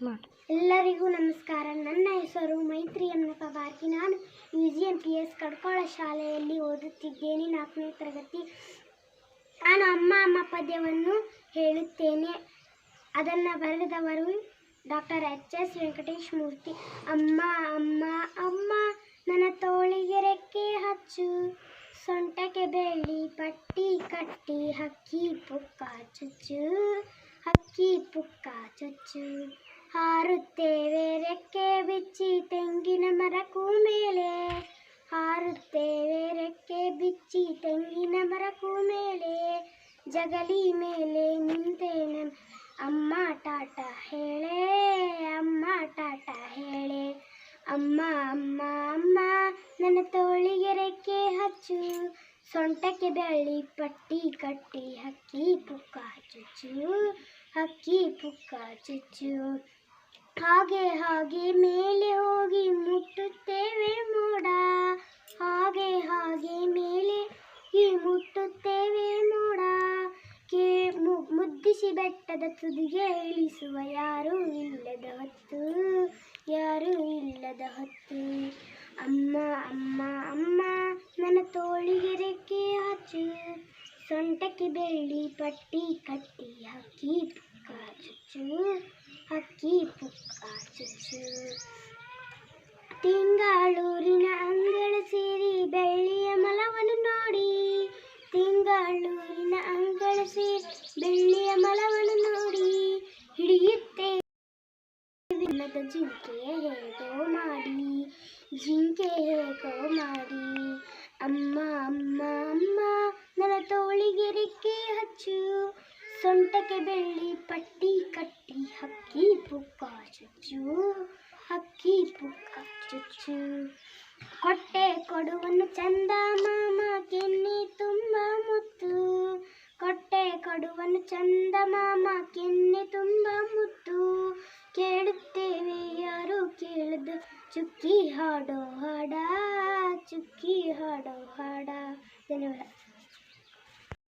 ಎಲ್ಲರಿಗೂ ನಮಸ್ಕಾರ. ನನ್ನ ಹೆಸರು ಮೈತ್ರಿ ಎನ್ನಪ್ಪ ಬಾರ್ಕಿ. ನಾನು UGMPS ಕಡ್ಕೋಳ ಶಾಲೆಯಲ್ಲಿ ಓದುತ್ತಿದ್ದೇನೆ, 4ನೇ ತರಗತಿ. ನಾನು ಅಮ್ಮ ಅಮ್ಮ ಪದ್ಯವನ್ನು ಹೇಳುತ್ತೇನೆ. ಅದನ್ನು ಬರೆದವರು ಡಾಕ್ಟರ್ HS ವೆಂಕಟೇಶ್ ಮೂರ್ತಿ. ಅಮ್ಮ ಅಮ್ಮ ಅಮ್ಮ ನನ್ನ ತೋಳಿಗೆ ರೆಕ್ಕೆ ಹಚ್ಚು, ಸೊಂಟಕ್ಕೆ ಬೆಳ್ಳಿ ಪಟ್ಟಿ ಕಟ್ಟಿ, ಹಕ್ಕಿ ಪುಕ್ಕ ಚುಚ್ಚು, ಹಕ್ಕಿ ಪುಕ್ಕ ಚುಚ್ಚು. ಹಾರುತ್ತೇವೆ ರೆಕ್ಕೆ ಬಿಚ್ಚಿ ತೆಂಗಿನ ಮರಕ್ಕೂ ಮೇಲೆ, ಹಾರುತ್ತೇವೆ ರೆಕ್ಕೆ ಬಿಚ್ಚಿ ತೆಂಗಿನ ಮರಕ್ಕೂ ಮೇಲೆ, ಜಗಲಿ ಮೇಲೆ ನಿಂತೇನೆ ಅಮ್ಮ ಟಾಟ ಹೇಳೆ, ಅಮ್ಮ ಟಾಟ ಹೇಳೆ. ಅಮ್ಮ ಅಮ್ಮ ಅಮ್ಮ ನನ್ನ ತೋಳಿಗೆ ರೆಕ್ಕೆ ಹಚ್ಚು, ಸೊಂಟಕ್ಕೆ ಬೆಳ್ಳಿ ಪಟ್ಟಿ ಕಟ್ಟಿ, ಹಕ್ಕಿ ಪುಕ್ಕ ಚುಚ್ಚು, ಹಕ್ಕಿ ಪುಕ್ಕ ಚುಚ್ಚು. ಹಾಗೆ ಹಾಗೆ ಮೇಲೆ ಹೋಗಿ ಮುಟ್ಟುತ್ತೇವೆ ಮೋಡ, ಹಾಗೆ ಹಾಗೆ ಮೇಲೆ ಮುಟ್ಟುತ್ತೇವೆ ಮೋಡ. ಮುದ್ದಿಸಿ ಬೆಟ್ಟದ ತುದಿಗೆ ಇಳಿಸುವ ಯಾರೂ ಇಲ್ಲದ ಹೊತ್ತು, ಯಾರೂ ಇಲ್ಲದ ಹೊತ್ತು. ಅಮ್ಮ ಅಮ್ಮ ಅಮ್ಮ ನನ್ನ ತೋಳಿಗೆ ರೆಕ್ಕೆ ಹಚ್ಚು, ಸೊಂಟಕ್ಕೆ ಬೆಳ್ಳಿ ಪಟ್ಟಿ ಕಟ್ಟಿ, ಹಕ್ಕಿ ಪುಕ್ಕ ಚುಚ್ಚು, ಹಕ್ಕಿ ಪುಕ್ಕ ಚುಚ್ಚು. ತಿಂಗಳೂರಿನ ಅಂಗಳ ಸೇರಿ ಬೆಳ್ಳಿಯ ಮಲವನ್ನು ನೋಡಿ, ತಿಂಗಳೂರಿನ ಅಂಗಳ ಸೇರಿ ಬೆಳ್ಳಿಯ ಮಲವನ್ನು ನೋಡಿ, ಹಿಡಿಯುತ್ತೇವೆ ಜಿಂಕೆ ಹೇಗೋ ಮಾಡಿ, ಜಿಂಕೆ ಹೇಗೋ ಮಾಡಿ. ಅಮ್ಮ ಅಮ್ಮ ಅಮ್ಮ ನನ್ನ ತೋಳಿಗೆ ರೆಕ್ಕೆ ಹಚ್ಚು, ಸೊಂಟಕ್ಕೆ ಬೆಳ್ಳಿ ಪಟ್ಟಿ ಕಟ್ಟಿ, ಹಕ್ಕಿ ಪುಕ್ಕ ಚುಚ್ಚು, ಹಕ್ಕಿ ಪುಕ್ಕ ಚುಚ್ಚು. ಕೊಟ್ಟೆ ಕೊಡುವನ್ನು ಚಂದ ಮಾಮ ಕೆನ್ನೆ ತುಂಬ ಮುತ್ತು, ಕೊಟ್ಟೆ ಕೊಡುವನ್ನು ಚಂದ ಮಾಮ ಕೆನ್ನೆ ತುಂಬ ಮುತ್ತು. ಕೇಳುತ್ತೇವೆ ಯಾರು ಕೇಳದ ಚುಕ್ಕಿ ಹಾಡೋ ಹಾಡ, ಚುಕ್ಕಿ ಹಾಡೋ ಹಾಡ. ಧನ್ಯವಾದ.